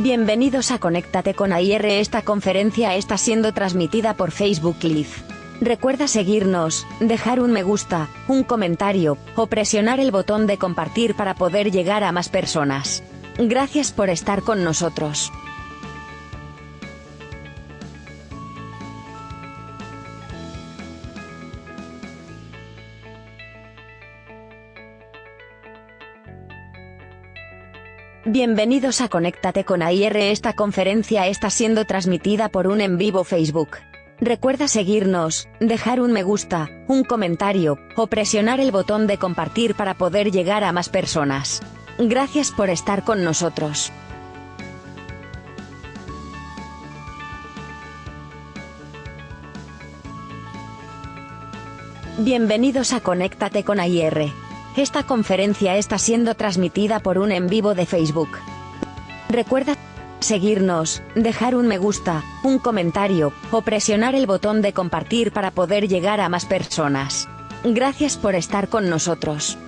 Bienvenidos a Conéctate con AIR. Esta conferencia está siendo transmitida por Facebook Live. Recuerda seguirnos, dejar un me gusta, un comentario, o presionar el botón de compartir para poder llegar a más personas. Gracias por estar con nosotros. Bienvenidos a Conéctate con AIR. Esta conferencia está siendo transmitida por un en vivo Facebook. Recuerda seguirnos, dejar un me gusta, un comentario, o presionar el botón de compartir para poder llegar a más personas. Gracias por estar con nosotros. Bienvenidos a Conéctate con AIR. Esta conferencia está siendo transmitida por un en vivo de Facebook. Recuerda seguirnos, dejar un me gusta, un comentario, o presionar el botón de compartir para poder llegar a más personas. Gracias por estar con nosotros.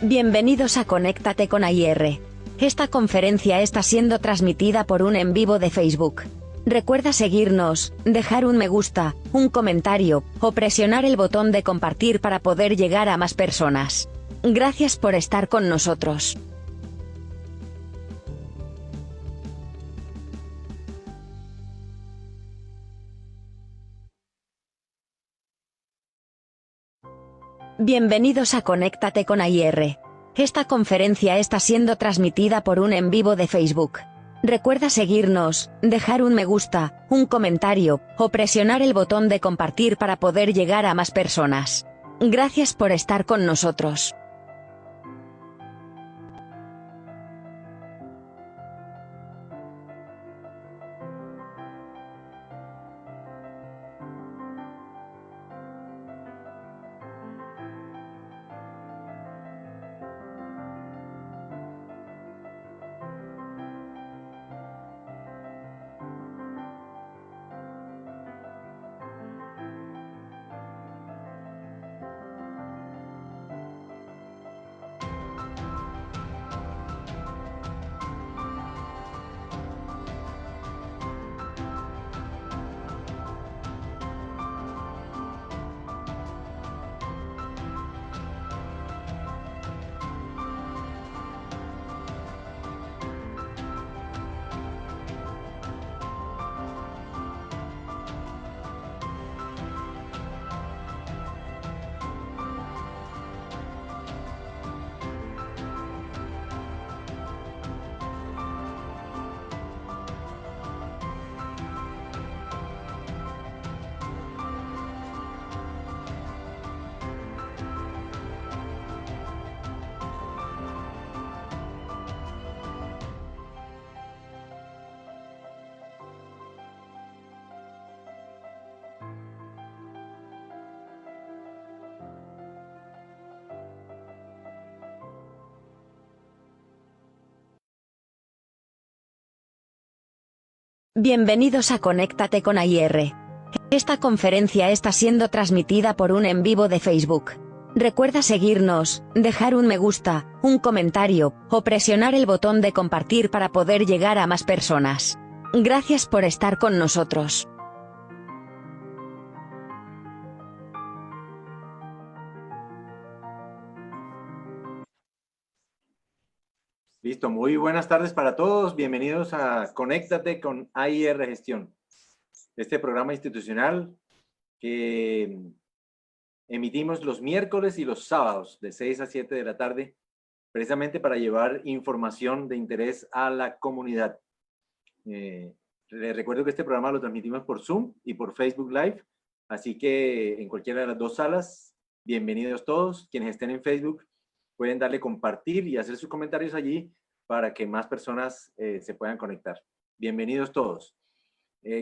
Bienvenidos a Conéctate con AIR. Esta conferencia está siendo transmitida por un en vivo de Facebook. Recuerda seguirnos, dejar un me gusta, un comentario, o presionar el botón de compartir para poder llegar a más personas. Gracias por estar con nosotros. Bienvenidos a Conéctate con AIR. Esta conferencia está siendo transmitida por un en vivo de Facebook. Recuerda seguirnos, dejar un me gusta, un comentario, o presionar el botón de compartir para poder llegar a más personas. Gracias por estar con nosotros. Bienvenidos a Conéctate con AIR. Esta conferencia está siendo transmitida por un en vivo de Facebook. Recuerda seguirnos, dejar un me gusta, un comentario, o presionar el botón de compartir para poder llegar a más personas. Gracias por estar con nosotros. Listo, muy buenas tardes para todos. Bienvenidos a Conéctate con AIR Gestión. Este programa institucional que emitimos los miércoles y los sábados de 6 a 7 de la tarde, precisamente para llevar información de interés a la comunidad. Les recuerdo que este programa lo transmitimos por Zoom y por Facebook Live, así que en cualquiera de las dos salas, bienvenidos todos. Quienes estén en Facebook pueden darle compartir y hacer sus comentarios allí para que más personas se puedan conectar. Bienvenidos todos.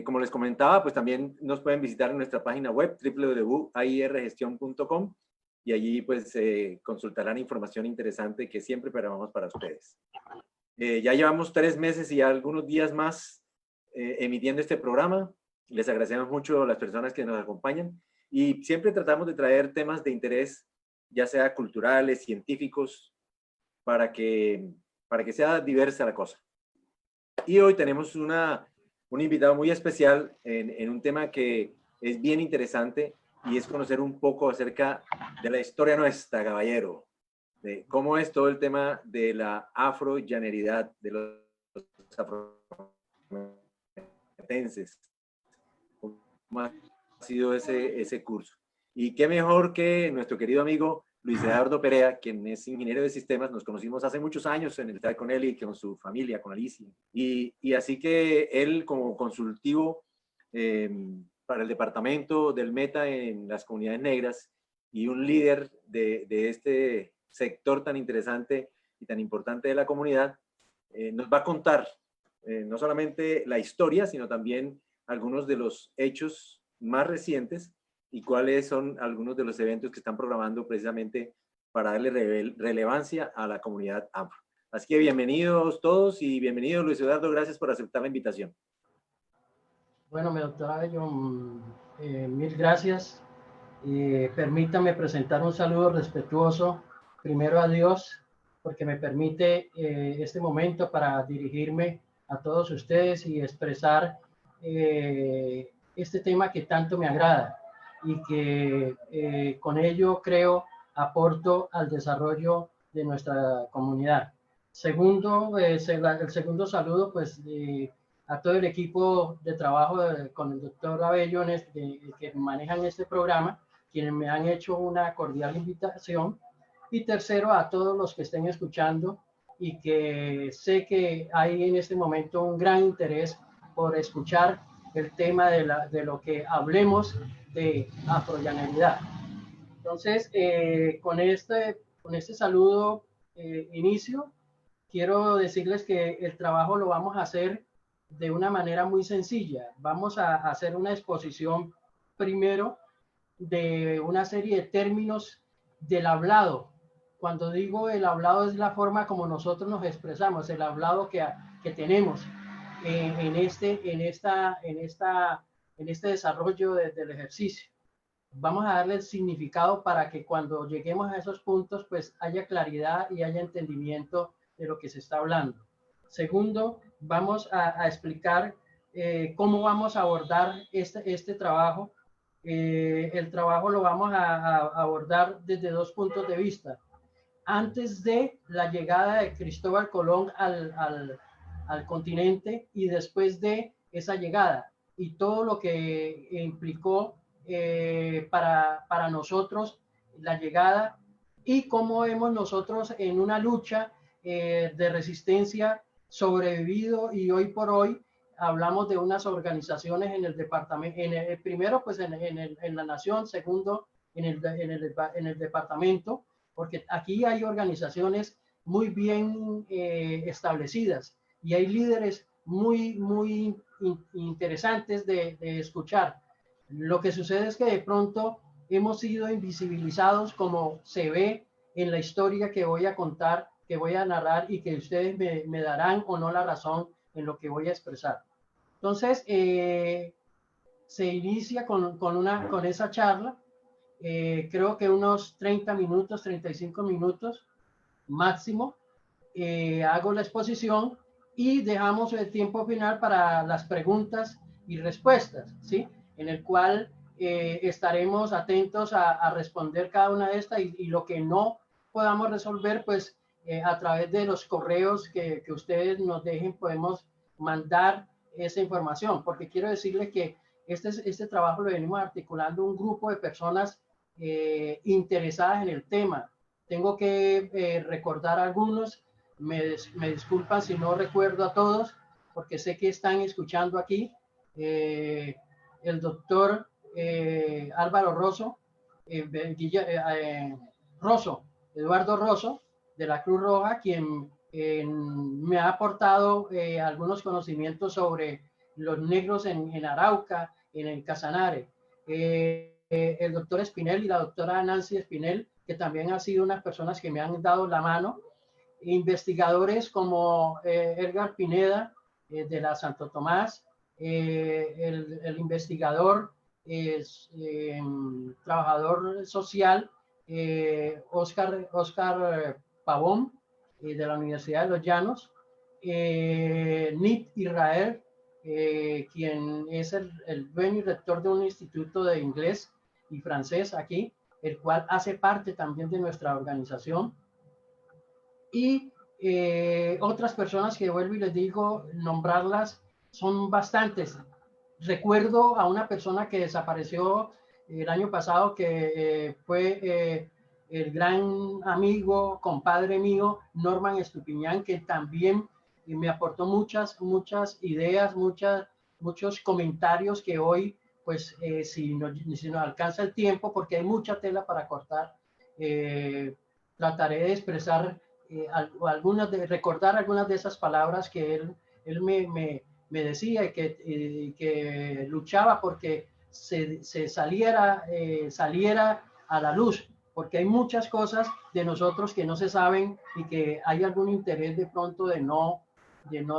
Como les comentaba, pues también nos pueden visitar en nuestra página web www.airgestion.com y allí pues consultarán información interesante que siempre preparamos para ustedes. Ya llevamos 3 meses y algunos días más emitiendo este programa. Les agradecemos mucho a las personas que nos acompañan y siempre tratamos de traer temas de interés, ya sea culturales, científicos, para que sea diversa la cosa. Y hoy tenemos un invitado muy especial en un tema que es bien interesante y es conocer un poco acerca de la historia nuestra, caballero, de cómo es todo el tema de la afrollaneridad, de los afrometenses, cómo ha sido ese curso. Y qué mejor que nuestro querido amigo Luis Eduardo Perea, quien es ingeniero de sistemas. Nos conocimos hace muchos años en el TAD con él y con su familia, con Alicia. Y así que él, como consultivo para el departamento del Meta en las comunidades negras y un líder de este sector tan interesante y tan importante de la comunidad, nos va a contar no solamente la historia, sino también algunos de los hechos más recientes y cuáles son algunos de los eventos que están programando precisamente para darle relevancia a la comunidad afro. Así que bienvenidos todos y bienvenido Luis Eduardo, gracias por aceptar la invitación. Bueno, mi doctora Bello, mil gracias. Permítame presentar un saludo respetuoso, primero a Dios, porque me permite este momento para dirigirme a todos ustedes y expresar este tema que tanto me agrada y que con ello creo aporto al desarrollo de nuestra comunidad. Segundo, el segundo saludo pues a todo el equipo de trabajo con el doctor Abello que manejan este programa, quienes me han hecho una cordial invitación. Y tercero, a todos los que estén escuchando y que sé que hay en este momento un gran interés por escuchar el tema de lo que hablemos de afrollaneridad. Entonces, con este saludo inicio, quiero decirles que el trabajo lo vamos a hacer de una manera muy sencilla. Vamos a hacer una exposición primero de una serie de términos del hablado. Cuando digo el hablado es la forma como nosotros nos expresamos, el hablado que tenemos en este desarrollo del ejercicio. Vamos a darle el significado para que cuando lleguemos a esos puntos pues haya claridad y haya entendimiento de lo que se está hablando. Segundo, vamos a explicar cómo vamos a abordar este trabajo. El trabajo lo vamos a abordar desde 2 puntos de vista. Antes de la llegada de Cristóbal Colón al continente y después de esa llegada y todo lo que implicó para nosotros la llegada y cómo hemos nosotros en una lucha de resistencia sobrevivido y hoy por hoy hablamos de unas organizaciones en el departamento, primero pues en la nación, segundo en el departamento, porque aquí hay organizaciones muy bien establecidas y hay líderes muy interesantes de escuchar. Lo que sucede es que de pronto hemos sido invisibilizados como se ve en la historia que voy a contar, que voy a narrar y que ustedes me darán o no la razón en lo que voy a expresar. Entonces, se inicia con esa charla, creo que unos 30 minutos, 35 minutos máximo. Hago la exposición y dejamos el tiempo final para las preguntas y respuestas, ¿sí? En el cual estaremos atentos a responder cada una de estas y lo que no podamos resolver, pues a través de los correos que ustedes nos dejen, podemos mandar esa información, porque quiero decirles que este trabajo lo venimos articulando un grupo de personas interesadas en el tema. Tengo que recordar a algunos, me disculpan si no recuerdo a todos, porque sé que están escuchando aquí. El doctor Álvaro Rosso, Eduardo Rosso, de la Cruz Roja, quien me ha aportado algunos conocimientos sobre los negros en Arauca, en el Casanare. El doctor Espinel y la doctora Nancy Espinel, que también han sido unas personas que me han dado la mano. Investigadores como Edgar Pineda, de la Santo Tomás, el investigador, trabajador social, Oscar Pavón, de la Universidad de Los Llanos, Nit Israel, quien es el dueño y rector de un instituto de inglés y francés aquí, el cual hace parte también de nuestra organización, y otras personas que vuelvo y les digo, nombrarlas son bastantes. Recuerdo a una persona que desapareció el año pasado, que fue el gran amigo, compadre mío, Norman Estupiñán, que también me aportó muchas ideas, muchos comentarios que hoy, pues si nos alcanza el tiempo, porque hay mucha tela para cortar, trataré de expresar recordar algunas de esas palabras que él me decía, y que luchaba porque se saliera a la luz, porque hay muchas cosas de nosotros que no se saben y que hay algún interés de pronto de no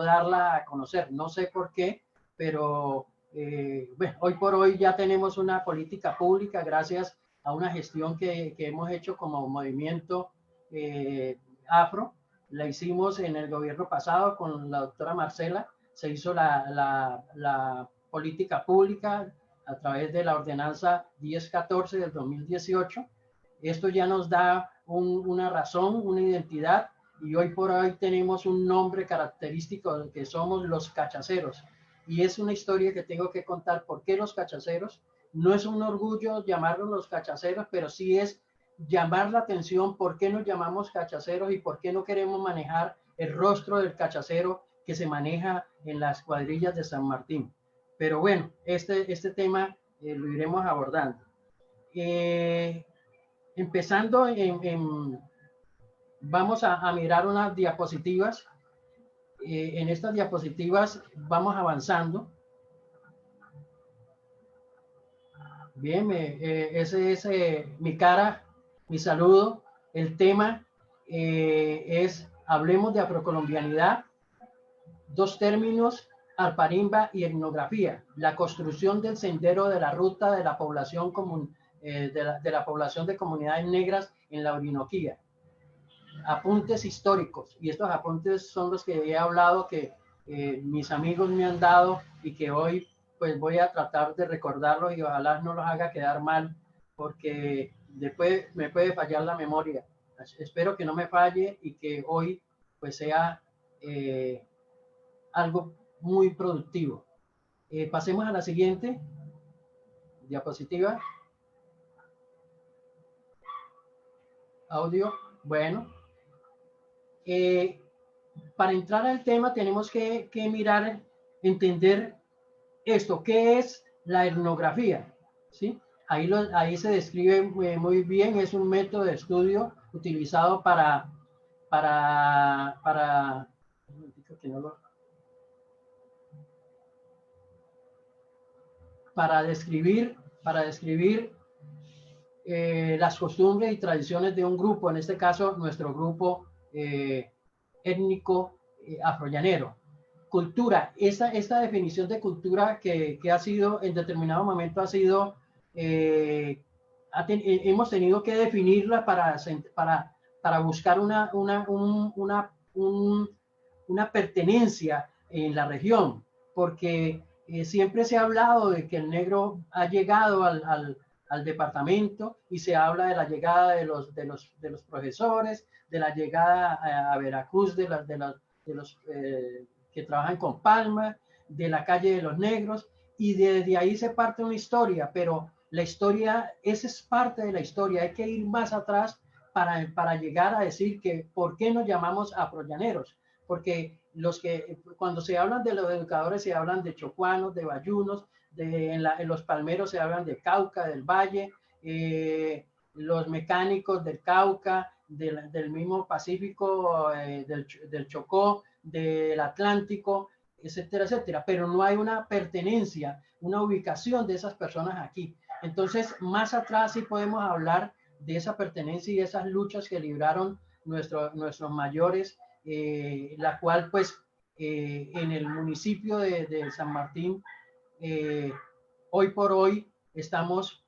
darla a conocer. No sé por qué, pero bueno, hoy por hoy ya tenemos una política pública gracias a una gestión que hemos hecho como movimiento afro. La hicimos en el gobierno pasado con la doctora Marcela. Se hizo la política pública a través de la ordenanza 1014 del 2018. Esto ya nos da una razón, una identidad, y hoy por hoy tenemos un nombre característico que somos los cachaceros. Y es una historia que tengo que contar. ¿Por qué los cachaceros? No es un orgullo llamarlos los cachaceros, pero sí es llamar la atención por qué nos llamamos cachaceros y por qué no queremos manejar el rostro del cachacero que se maneja en las cuadrillas de San Martín. Pero bueno, este tema lo iremos abordando. Empezando vamos a mirar unas diapositivas. En estas diapositivas vamos avanzando. Bien, ese es mi cara, mi saludo. El tema es Hablemos de Afrocolombianidad, dos términos, arparimba y etnografía, la construcción del sendero de la ruta de la población común, de la población de comunidades negras en la Orinoquía. Apuntes históricos, y estos apuntes son los que he hablado, que mis amigos me han dado y que hoy pues voy a tratar de recordarlos, y ojalá no los haga quedar mal, porque después me puede fallar la memoria. Espero que no me falle y que hoy pues sea algo muy productivo. Pasemos a la siguiente diapositiva. Audio. Bueno. Para entrar al tema tenemos que mirar, entender esto, ¿qué es la etnografía? ¿Sí? Ahí se describe muy bien, es un método de estudio utilizado para describir las costumbres y tradiciones de un grupo, en este caso nuestro grupo étnico afrollanero. cultura, esta definición de cultura que ha sido, en determinado momento ha sido, hemos tenido que definirla para buscar una pertenencia en la región, porque siempre se ha hablado de que el negro ha llegado al departamento y se habla de la llegada de los profesores, de la llegada a Veracruz de los que trabajan con palma, de la calle de los negros, y desde ahí se parte una historia, pero la historia, esa es parte de la historia, hay que ir más atrás para llegar a decir que por qué nos llamamos afrollaneros, porque cuando se hablan de los educadores se hablan de chocuanos, de bayunos, en los palmeros se hablan de Cauca, del Valle, los mecánicos del Cauca, del mismo Pacífico, del Chocó, del Atlántico, etcétera, etcétera, pero no hay una pertenencia, una ubicación de esas personas aquí. Entonces, más atrás sí podemos hablar de esa pertenencia y esas luchas que libraron nuestros mayores, la cual pues en el municipio de San Martín, hoy por hoy estamos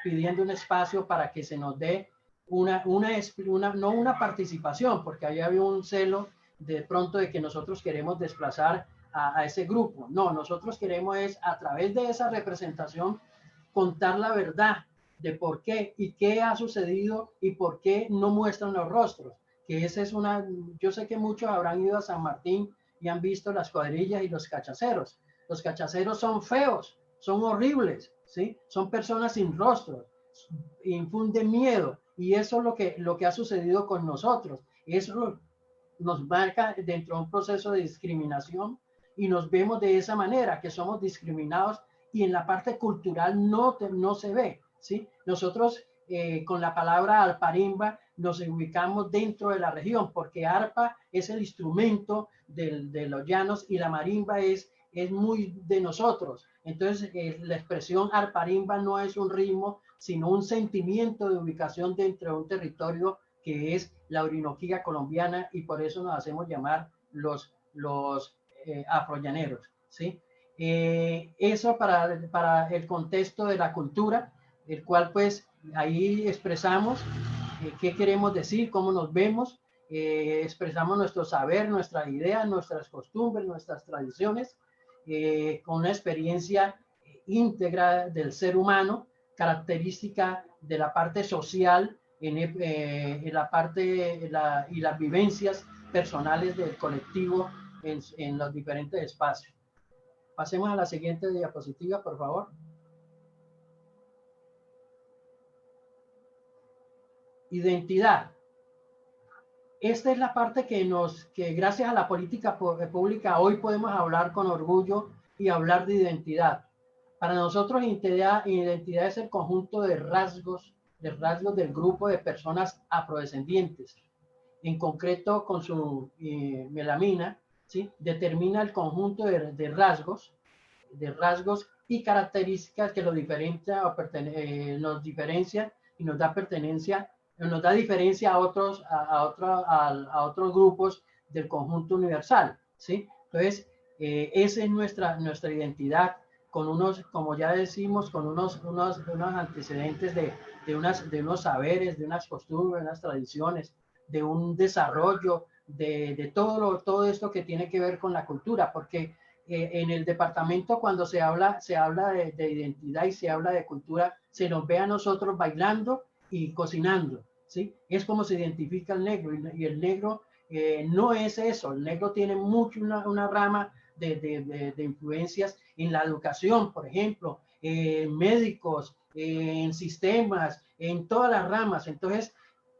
pidiendo un espacio para que se nos dé no una participación, porque ahí había un celo de pronto de que nosotros queremos desplazar a ese grupo. No, nosotros queremos es a través de esa representación contar la verdad de por qué y qué ha sucedido y por qué no muestran los rostros. Que esa es yo sé que muchos habrán ido a San Martín y han visto las cuadrillas y los cachaceros. Los cachaceros son feos, son horribles, ¿sí? Son personas sin rostros, infunden miedo, y eso es lo que ha sucedido con nosotros. Eso nos marca dentro de un proceso de discriminación y nos vemos de esa manera, que somos discriminados, y en la parte cultural no se ve, ¿sí? Nosotros con la palabra alparimba nos ubicamos dentro de la región, porque arpa es el instrumento de los llanos y la marimba es muy de nosotros. Entonces la expresión alparimba no es un ritmo, sino un sentimiento de ubicación dentro de un territorio que es la Orinoquía colombiana, y por eso nos hacemos llamar los afrollaneros, ¿sí? Eso para el contexto de la cultura, el cual pues ahí expresamos qué queremos decir, cómo nos vemos, expresamos nuestro saber, nuestras ideas, nuestras costumbres, nuestras tradiciones, con una experiencia íntegra del ser humano, característica de la parte social, en la parte y las vivencias personales del colectivo en los diferentes espacios. Pasemos a la siguiente diapositiva, por favor. Identidad. Esta es la parte que gracias a la política pública hoy podemos hablar con orgullo y hablar de identidad. Para nosotros identidad es el conjunto de rasgos del grupo de personas afrodescendientes. En concreto, con su melamina, ¿sí? Determina el conjunto de rasgos y características que nos diferencia y nos da pertenencia, nos da diferencia a otros grupos del conjunto universal, ¿sí? Entonces, esa es nuestra identidad, con como ya decimos, con unos antecedentes de unos saberes, de unas costumbres, de unas tradiciones, de un desarrollo, de todo esto que tiene que ver con la cultura, porque en el departamento cuando se habla de identidad y se habla de cultura, se nos ve a nosotros bailando y cocinando, ¿sí? Es como se identifica el negro, y el negro no es eso. El negro tiene mucho una rama de influencias en la educación, por ejemplo, médicos, en sistemas, en todas las ramas. Entonces,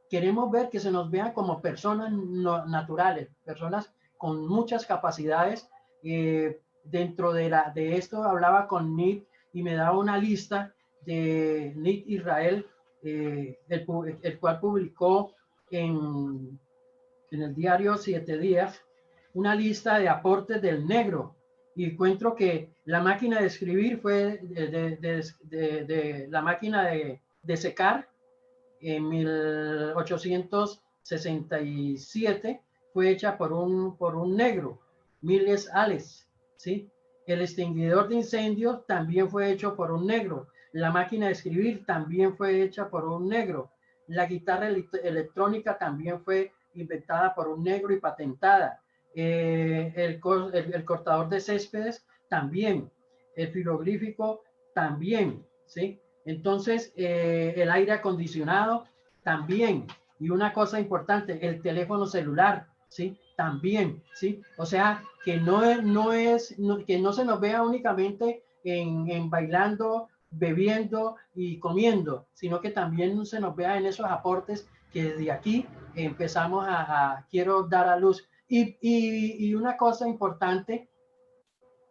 queremos ver que se nos vean como personas naturales, personas con muchas capacidades. Dentro de esto hablaba con Nick y me daba una lista de Nick Israel, el cual publicó en el diario 7 Días una lista de aportes del negro, y encuentro que la máquina de escribir fue la máquina de secar en 1867 fue hecha por un negro, Miles Ales, ¿sí? El extinguidor de incendios también fue hecho por un negro. La máquina de escribir también fue hecha por un negro. La guitarra electrónica también fue inventada por un negro y patentada. El cortador de céspedes también. El frigorífico también, ¿sí? Entonces, el aire acondicionado también. Y una cosa importante, el teléfono celular, ¿sí? También, ¿sí? O sea, que que no se nos vea únicamente en bailando, bebiendo y comiendo, sino que también se nos vea en esos aportes que desde aquí empezamos quiero dar a luz. Y una cosa importante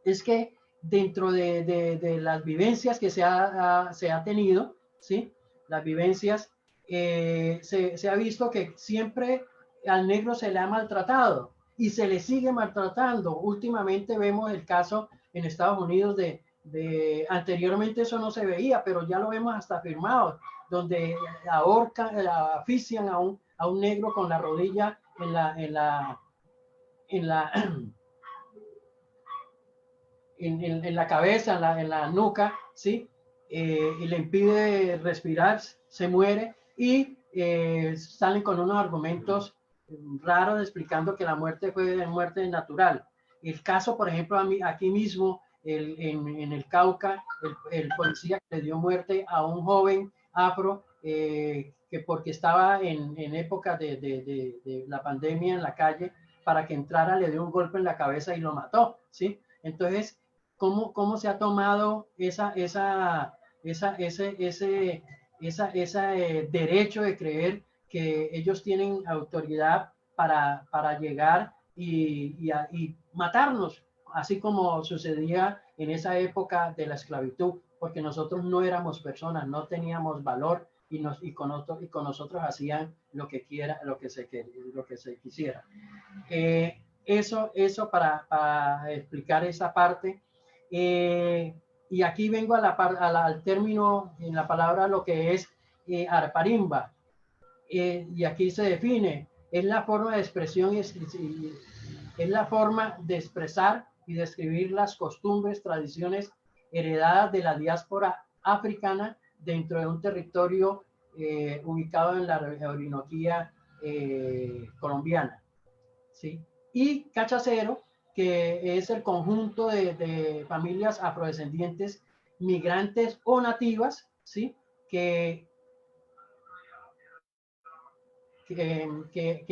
es que dentro de las vivencias que se ha tenido, ¿sí? Las vivencias, se ha visto que siempre al negro se le ha maltratado y se le sigue maltratando. Últimamente vemos el caso en Estados Unidos anteriormente eso no se veía, pero ya lo vemos hasta firmado, donde ahorcan, asfixian a un negro con la rodilla en la en la cabeza, en la nuca, ¿sí? Y le impide respirar, se muere y salen con unos argumentos raros explicando que la muerte fue muerte natural. El caso, por ejemplo, aquí mismo, en el Cauca, el policía que le dio muerte a un joven afro que porque estaba en época de la pandemia en la calle, para que entrara, le dio un golpe en la cabeza y lo mató, ¿sí? Entonces, cómo se ha tomado ese derecho de creer que ellos tienen autoridad para llegar y matarnos, así como sucedía en esa época de la esclavitud, porque nosotros no éramos personas, no teníamos valor y con nosotros hacían lo que se quisiera. Eso para explicar esa parte. Y aquí vengo al término, en la palabra, lo que es arparimba. Y aquí se define, es la forma de expresión, es la forma de expresar y describir las costumbres, tradiciones heredadas de la diáspora africana dentro de un territorio ubicado en la Orinoquía colombiana, ¿sí? Y cachacero, que es el conjunto de familias afrodescendientes, migrantes o nativas, ¿sí? Que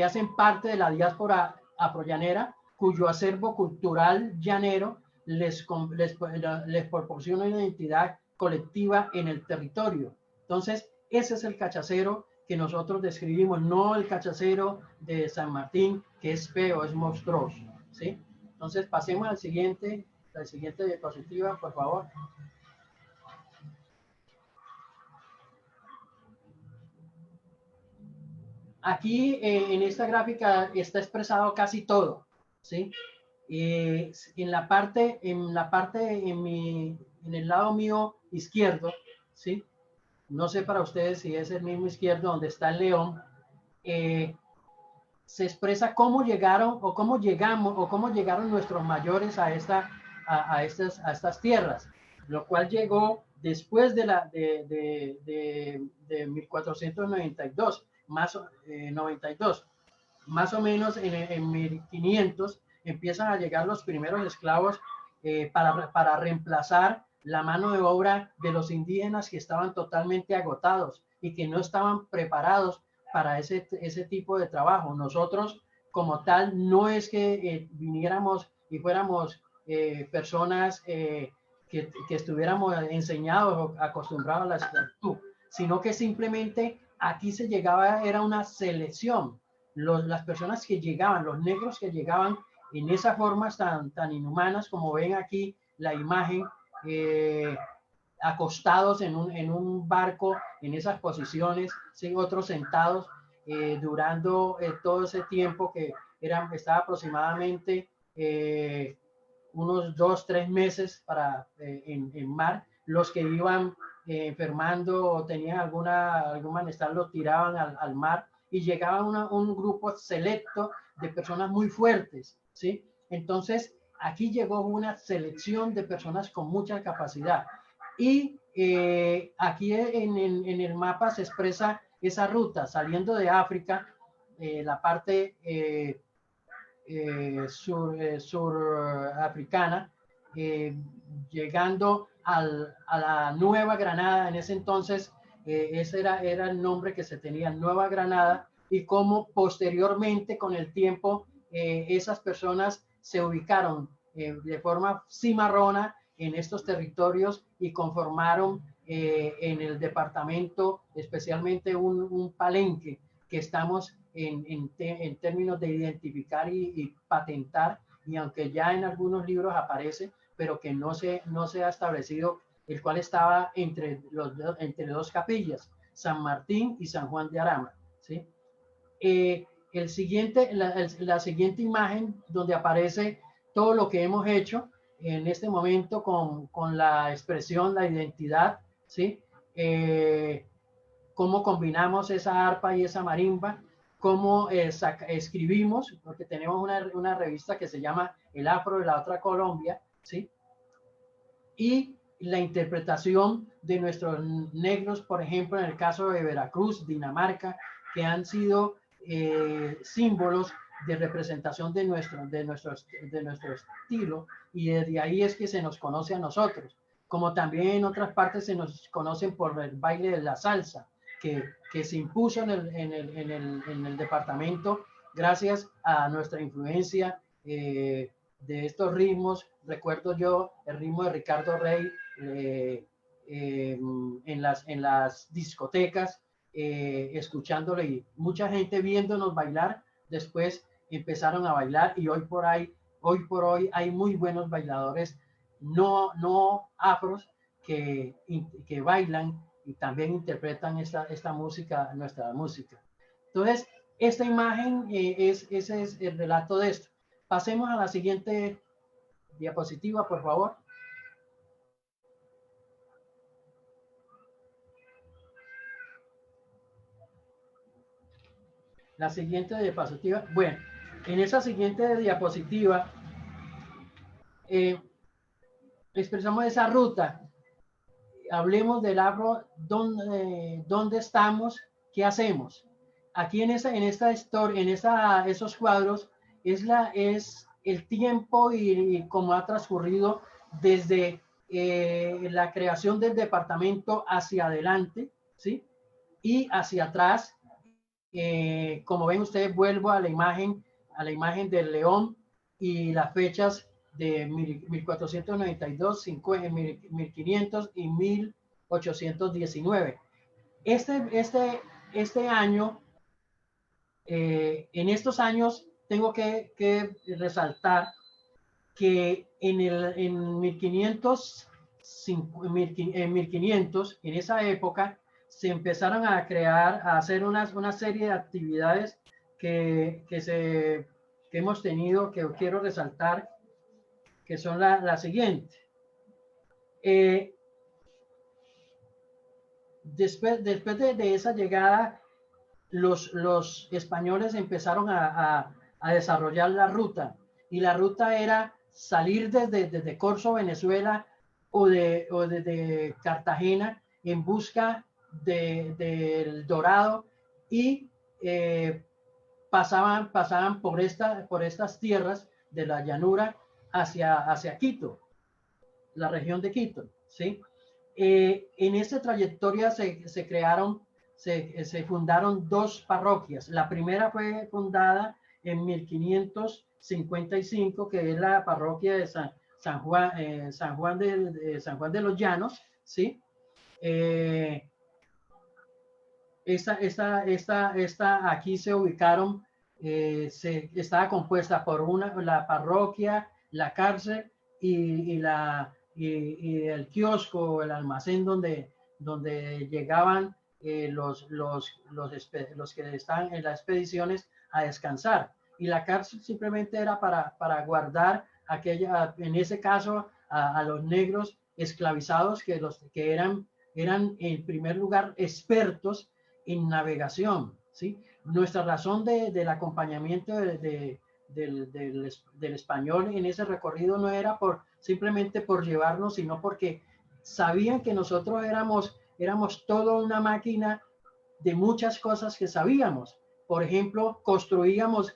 hacen parte de la diáspora afrollanera, cuyo acervo cultural llanero les proporciona una identidad colectiva en el territorio. Entonces, ese es el cachacero que nosotros describimos, no el cachacero de San Martín, que es feo, es monstruoso, ¿sí? Entonces, pasemos la siguiente diapositiva, por favor. Aquí en esta gráfica está expresado casi todo, ¿sí? En el lado mío izquierdo, ¿sí? No sé para ustedes si es el mismo izquierdo donde está el león, se expresa cómo llegaron o cómo llegamos o cómo llegaron nuestros mayores a estas tierras, lo cual llegó después de 1492, más 92, más o menos en 1500 empiezan a llegar los primeros esclavos para reemplazar la mano de obra de los indígenas que estaban totalmente agotados y que no estaban preparados para ese tipo de trabajo. Nosotros, como tal, no es que viniéramos y fuéramos personas que estuviéramos enseñados o acostumbrados a la esclavitud, sino que simplemente aquí se llegaba, era una selección. Las personas que llegaban, los negros que llegaban en esas formas tan inhumanas, como ven aquí la imagen, acostados en un barco, en esas posiciones, ¿sí? Otros sentados, durando todo ese tiempo que estaba aproximadamente unos 2-3 meses en mar. Los que iban enfermando o tenían algún malestar los tiraban al mar y llegaban un grupo selecto de personas muy fuertes, ¿sí? Entonces, aquí llegó una selección de personas con mucha capacidad. Y aquí en el mapa se expresa esa ruta saliendo de África, la parte surafricana, llegando a la Nueva Granada. En ese entonces, ese era el nombre que se tenía, Nueva Granada, y cómo posteriormente, con el tiempo, esas personas se ubicaron de forma cimarrona en estos territorios y conformaron en el departamento, especialmente un palenque que estamos en términos de identificar y patentar, y aunque ya en algunos libros aparece, pero que no se ha establecido, el cual estaba entre dos capillas, San Martín y San Juan de Arama, ¿sí? La siguiente imagen, donde aparece todo lo que hemos hecho en este momento con la expresión, la identidad, ¿sí? Cómo combinamos esa arpa y esa marimba, cómo escribimos, porque tenemos una revista que se llama El Afro de la Otra Colombia, ¿sí? Y la interpretación de nuestros negros, por ejemplo, en el caso de Veracruz, Dinamarca, que han sido símbolos de representación de nuestro estilo, y desde ahí es que se nos conoce a nosotros, como también en otras partes se nos conocen por el baile de la salsa, que se impuso en el departamento gracias a nuestra influencia de estos ritmos. Recuerdo yo el ritmo de Ricardo Rey en las discotecas, escuchándole, y mucha gente viéndonos bailar. Después empezaron a bailar, y hoy por hoy hay muy buenos bailadores no afros que bailan y también interpretan esta música, nuestra música. Entonces, esta imagen ese es el relato de esto. Pasemos a la siguiente diapositiva, por favor. La siguiente diapositiva. Bueno, en esa siguiente diapositiva expresamos esa ruta. Hablemos del afro, dónde estamos, qué hacemos. Aquí en esta historia, esos cuadros, es el tiempo y cómo ha transcurrido desde la creación del departamento hacia adelante, ¿sí? Y hacia atrás, como ven ustedes, vuelvo a la imagen del león y las fechas de 1492, 1500 y 1819. Este año, en estos años, tengo que resaltar que en 1500, en esa época, se empezaron a hacer una serie de actividades que hemos tenido, que quiero resaltar, que son la siguiente. Después de esa llegada, los españoles empezaron a desarrollar la ruta, y la ruta era salir desde Corzo, Venezuela, o desde Cartagena, en busca del dorado, y pasaban por estas tierras de la llanura hacia Quito, la región de Quito, ¿sí? En esta trayectoria se fundaron dos parroquias. La primera fue fundada en 1555, que es la parroquia de San Juan de los Llanos, ¿sí? Aquí se ubicaron, estaba compuesta por la parroquia, la cárcel y el kiosco, el almacén donde llegaban los que están en las expediciones a descansar. Y la cárcel simplemente era para guardar en ese caso, a los negros esclavizados, que eran en primer lugar expertos en navegación, ¿sí? Nuestra razón del acompañamiento de del español en ese recorrido no era simplemente por llevarnos, sino porque sabían que nosotros éramos toda una máquina de muchas cosas que sabíamos. Por ejemplo, construíamos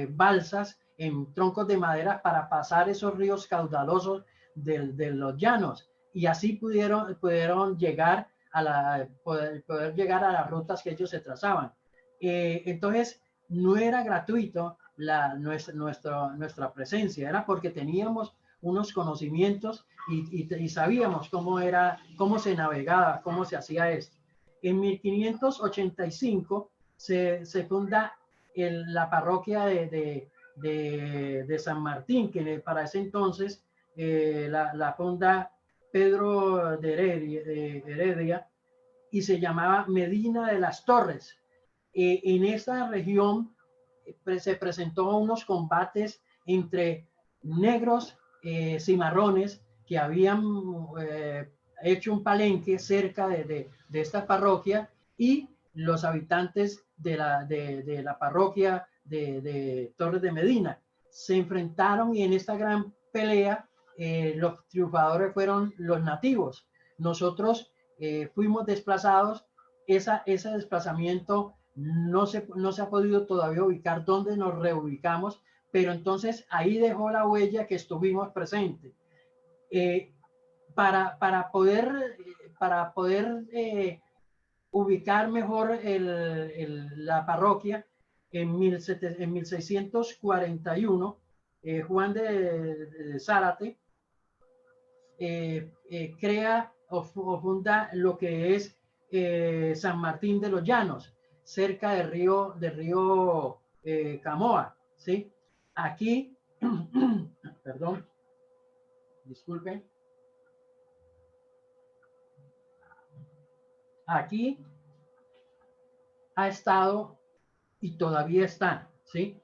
balsas en troncos de madera para pasar esos ríos caudalosos de los llanos, y así pudieron llegar poder llegar a las rutas que ellos se trazaban. Entonces, no era gratuito nuestra presencia, era porque teníamos unos conocimientos y sabíamos cómo se navegaba, cómo se hacía esto. En 1585 se funda la parroquia de San Martín, que para ese entonces la funda Pedro de Heredia, y se llamaba Medina de las Torres. En esta región se presentó unos combates entre negros cimarrones que habían hecho un palenque cerca de esta parroquia, y los habitantes de la parroquia de Torres de Medina se enfrentaron, y en esta gran pelea los triunfadores fueron los nativos. Nosotros fuimos desplazados. Ese desplazamiento no se ha podido todavía ubicar dónde nos reubicamos, pero entonces ahí dejó la huella que estuvimos presentes. Para poder ubicar mejor la parroquia, en 1641, Juan de Zárate crea o funda lo que es San Martín de los Llanos, cerca del río Camoa, ¿sí? Aquí, perdón, disculpen. Aquí ha estado y todavía está, ¿sí?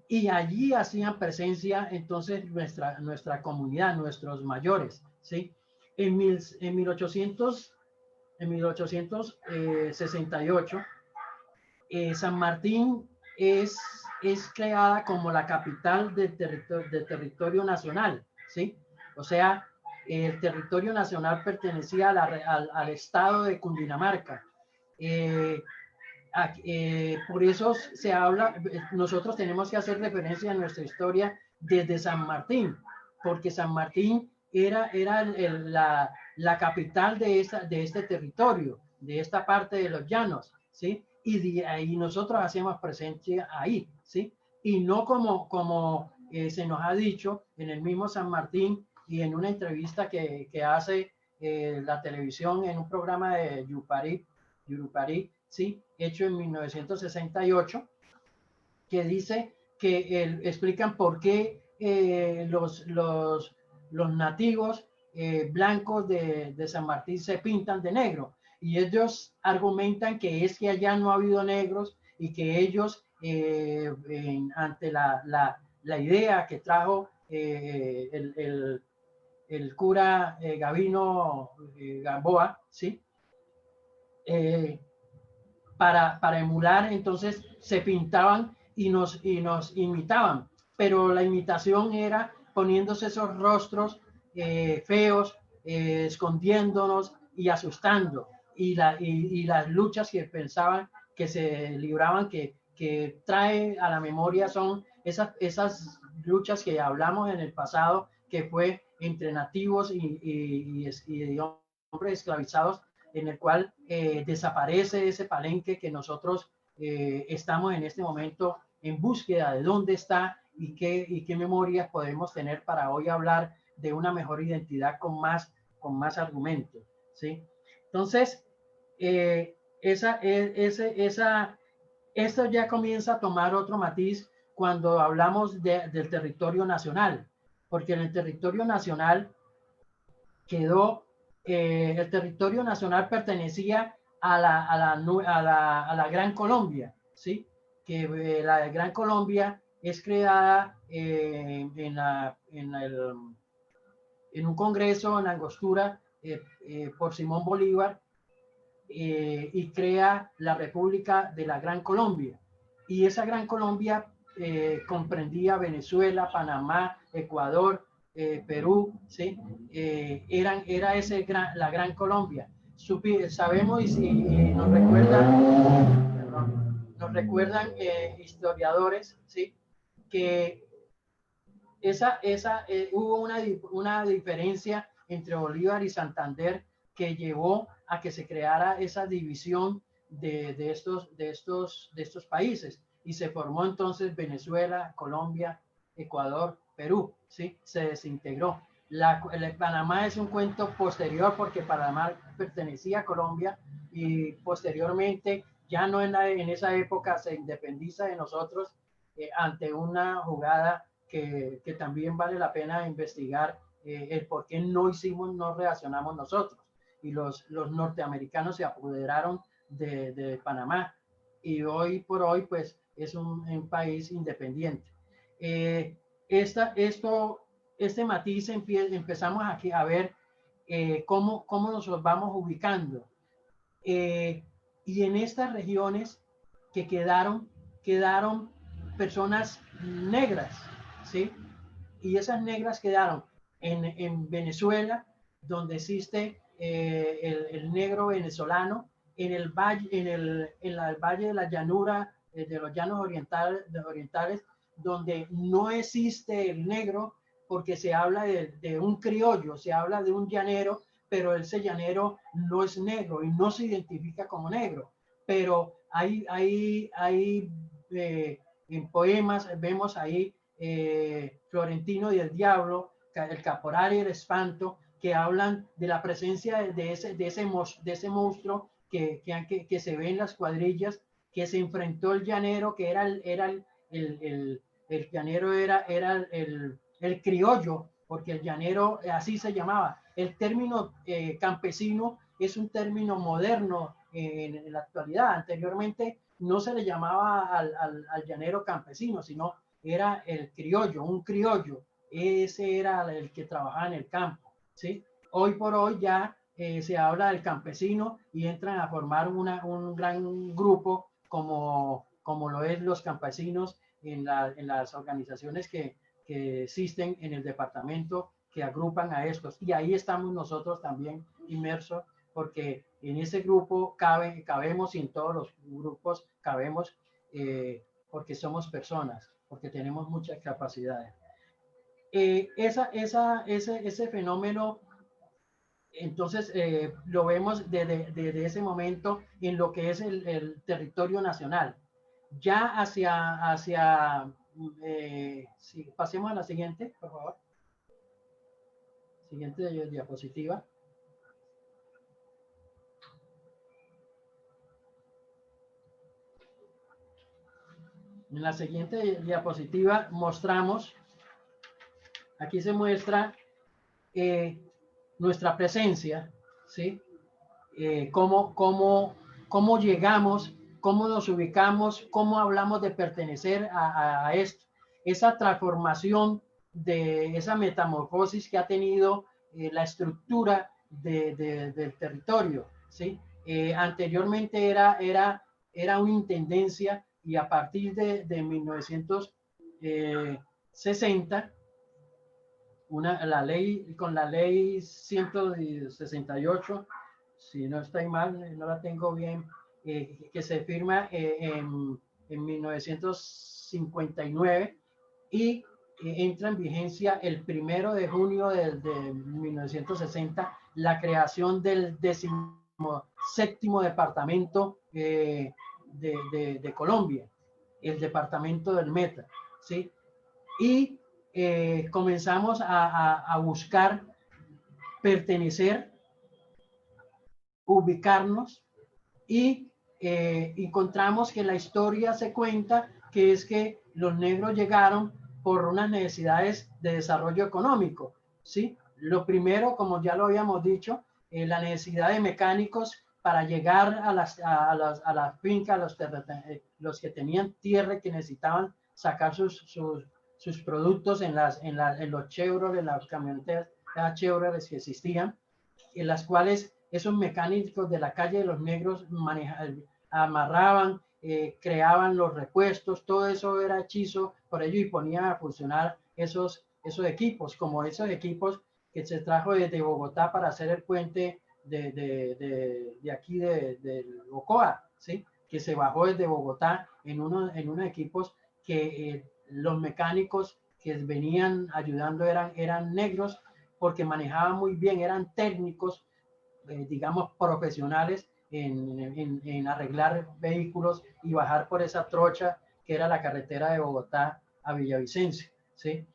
Y allí hacían presencia entonces nuestra comunidad, nuestros mayores, ¿sí? En 1868, San Martín es creada como la capital del territorio nacional, ¿sí? O sea, el territorio nacional pertenecía al estado de Cundinamarca. Por eso se habla, nosotros tenemos que hacer referencia a nuestra historia desde San Martín, porque San Martín era la capital de este territorio, de esta parte de los llanos, ¿sí? Y ahí nosotros hacemos presencia ahí, ¿sí? Y no como se nos ha dicho en el mismo San Martín, y en una entrevista que hace la televisión en un programa de Yurupari, ¿sí? Hecho en 1968, que dice que explican por qué los nativos blancos de San Martín se pintan de negro, y ellos argumentan que es que allá no ha habido negros, y que ellos ante la idea que trajo el cura Gavino Gamboa, ¿sí? Para emular, entonces se pintaban y nos imitaban, pero la imitación era poniéndose esos rostros feos, escondiéndonos y asustando, y las luchas que pensaban que se libraban, que trae a la memoria, son esas luchas que hablamos en el pasado, que fue entre nativos y hombres esclavizados, en el cual desaparece ese palenque que nosotros estamos en este momento en búsqueda de dónde está, y qué memorias podemos tener para hoy hablar de una mejor identidad con más argumentos, ¿sí? Entonces, esto ya comienza a tomar otro matiz cuando hablamos del territorio nacional, porque en el territorio nacional quedó, el territorio nacional pertenecía a la Gran Colombia, ¿sí? Que la Gran Colombia es creada en un congreso en Angostura por Simón Bolívar, y crea la República de la Gran Colombia. Y esa Gran Colombia comprendía Venezuela, Panamá, Ecuador, Perú, ¿sí? Era la Gran Colombia. Sabemos y nos recuerdan historiadores, ¿sí? Que hubo una diferencia entre Bolívar y Santander que llevó a que se creara esa división de estos países y se formó entonces Venezuela, Colombia, Ecuador, Perú, ¿sí? Se desintegró. Panamá es un cuento posterior porque Panamá pertenecía a Colombia y posteriormente ya no en esa época se independiza de nosotros ante una jugada que también vale la pena investigar el por qué no reaccionamos nosotros. Y los norteamericanos se apoderaron de Panamá y hoy por hoy pues es un país independiente. Este matiz empezamos aquí a ver cómo nos vamos ubicando. Y en estas regiones que quedaron personas negras, ¿sí? Y esas negras quedaron en Venezuela, donde existe el negro venezolano, en el valle, el valle de la llanura, de los llanos orientales, donde no existe el negro, porque se habla de un criollo, se habla de un llanero, pero ese llanero no es negro y no se identifica como negro. Pero hay en poemas vemos ahí Florentino y el Diablo, el Caporal y el Espanto, que hablan de la presencia de ese monstruo que se ve en las cuadrillas, que se enfrentó el llanero, que era el llanero era el criollo, porque el llanero así se llamaba. El término campesino es un término moderno en la actualidad. Anteriormente no se le llamaba al llanero campesino, sino era el criollo, un criollo. Ese era el que trabajaba en el campo, ¿sí? Hoy por hoy ya se habla del campesino y entran a formar un gran grupo como lo es los campesinos en las organizaciones que existen en el departamento que agrupan a estos. Y ahí estamos nosotros también inmersos, porque en ese grupo cabemos y en todos los grupos cabemos porque somos personas, porque tenemos muchas capacidades. Ese fenómeno, entonces, lo vemos desde ese momento en lo que es el territorio nacional. Ya sí, pasemos a la siguiente, por favor. Siguiente diapositiva. En la siguiente diapositiva mostramos, aquí se muestra nuestra presencia, ¿sí? Cómo llegamos, cómo nos ubicamos, cómo hablamos de pertenecer a esto. Esa transformación de esa metamorfosis que ha tenido la estructura del territorio, ¿sí? Anteriormente era una intendencia y a partir de 1960 con la ley 168, si no estoy mal, no la tengo bien, que se firma en 1959 y entra en vigencia el 1 de junio de 1960 la creación del 17º departamento de Colombia, el departamento del Meta, ¿sí? Y comenzamos a buscar pertenecer, ubicarnos y encontramos que la historia se cuenta que es que los negros llegaron por unas necesidades de desarrollo económico, ¿sí? Lo primero, como ya lo habíamos dicho, la necesidad de mecánicos para llegar a las fincas, los que tenían tierra y que necesitaban sacar sus productos en los Chevrolet, en las camionetas Chevrolet que existían, en las cuales esos mecánicos de la calle de los negros amarraban creaban los repuestos, todo eso era hechizo por ello y ponían a funcionar esos equipos, como esos equipos que se trajo desde Bogotá para hacer el puente de aquí de Ocoa, ¿sí? Que se bajó desde Bogotá en unos equipos que los mecánicos que venían ayudando eran negros porque manejaban muy bien, eran técnicos, digamos, profesionales en arreglar vehículos y bajar por esa trocha que era la carretera de Bogotá a Villavicencio, ¿sí?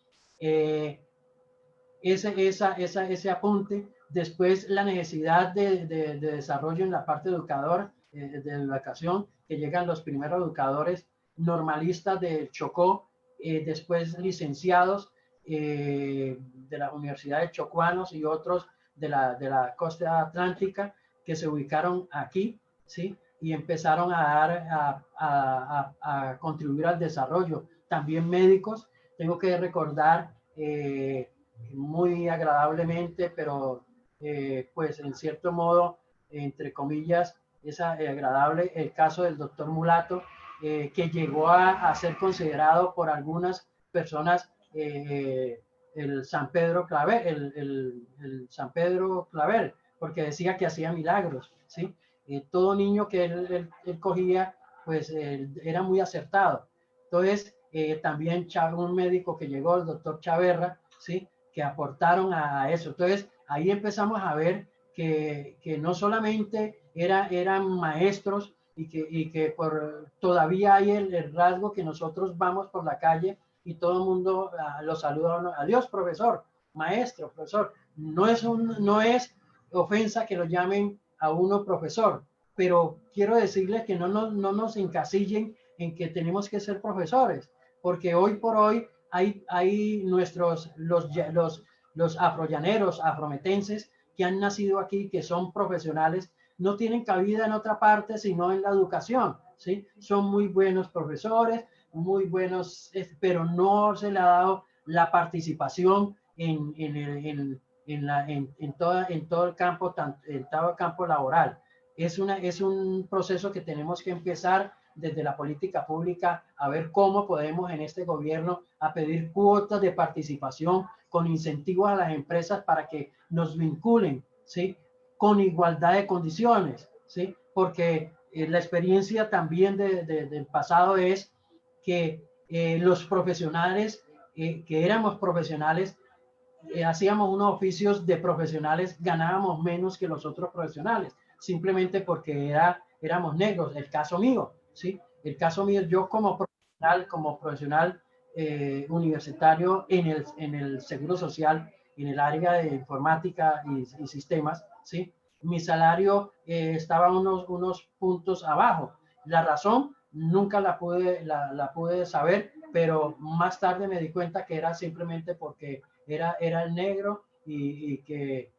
Ese apunte. Después la necesidad de desarrollo en la parte educadora, de educación, que llegan los primeros educadores normalistas del Chocó, después licenciados de la Universidad de Chocuanos y otros de la costa atlántica que se ubicaron aquí, ¿sí? Y empezaron a contribuir al desarrollo. También médicos, tengo que recordar muy agradablemente, pero pues en cierto modo, entre comillas, es agradable el caso del doctor Mulato, que llegó a ser considerado por algunas personas el San Pedro Claver, el San Pedro Claver, porque decía que hacía milagros, ¿sí? Todo niño que él cogía, pues era muy acertado. Entonces, también un médico que llegó, el doctor Chaverra, ¿sí? Que aportaron a eso. Entonces, ahí empezamos a ver que no solamente eran maestros y que todavía hay el rasgo que nosotros vamos por la calle y todo el mundo lo saluda. Adiós, profesor, maestro, profesor. No es ofensa que lo llamen a uno profesor, pero quiero decirles que no nos encasillen en que tenemos que ser profesores, porque hoy por hoy hay los afrollaneros, afrometenses, que han nacido aquí, que son profesionales, no tienen cabida en otra parte, sino en la educación, ¿sí? Son muy buenos profesores, muy buenos, pero no se le ha dado la participación en todo el campo, en todo el campo laboral. Es un proceso que tenemos que empezar desde la política pública a ver cómo podemos en este gobierno a pedir cuotas de participación con incentivos a las empresas para que nos vinculen, ¿sí? Con igualdad de condiciones, ¿sí? Porque la experiencia también del pasado es que los profesionales, que éramos profesionales, hacíamos unos oficios de profesionales, ganábamos menos que los otros profesionales, simplemente porque éramos negros. El caso mío, ¿sí? El caso mío, yo como profesional universitario en el Seguro Social, en el área de informática y sistemas, ¿sí? Mi salario estaba unos puntos abajo. La razón nunca la pude saber, pero más tarde me di cuenta que era simplemente porque era el negro y que,